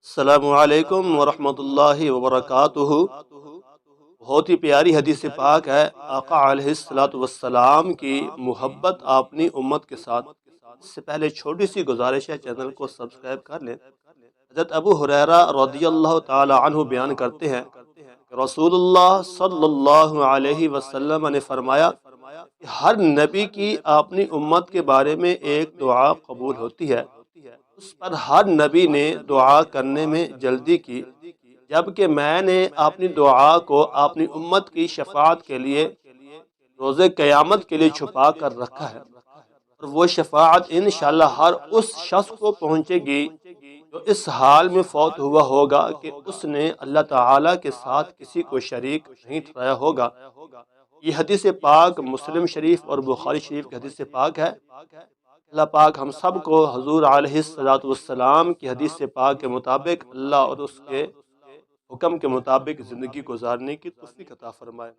السلام علیکم ورحمۃ اللہ وبرکاتہ۔ بہت ہی پیاری حدیث پاک ہے۔ آقا علیہ الصلوۃ والسلام کی محبت اپنی امت کے ساتھ۔ اس سے پہلے چھوٹی سی گزارش ہے، چینل کو سبسکرائب کر لیں۔ حضرت ابو ہریرہ رضی اللہ تعالی عنہ بیان کرتے ہیں کہ رسول اللہ صلی اللہ علیہ وسلم نے فرمایا کہ ہر نبی کی اپنی امت کے بارے میں ایک دعا قبول ہوتی ہے، اس پر ہر نبی نے دعا کرنے میں جلدی کی، جبکہ میں نے اپنی دعا کو اپنی امت کی شفاعت کے لیے روز قیامت کے لیے چھپا کر رکھا ہے، اور وہ شفاعت انشاءاللہ ہر اس شخص کو پہنچے گی جو اس حال میں فوت ہوا ہوگا کہ اس نے اللہ تعالیٰ کے ساتھ کسی کو شریک نہیں ٹھہرایا ہوگا۔ یہ حدیث پاک مسلم شریف اور بخاری شریف کی حدیث پاک ہے۔ اللہ پاک ہم سب کو حضور علیہ الصلوۃ والسلام کی حدیث پاک کے مطابق اللہ اور اس کے حکم کے مطابق زندگی گزارنے کی توفیق عطا فرمائے۔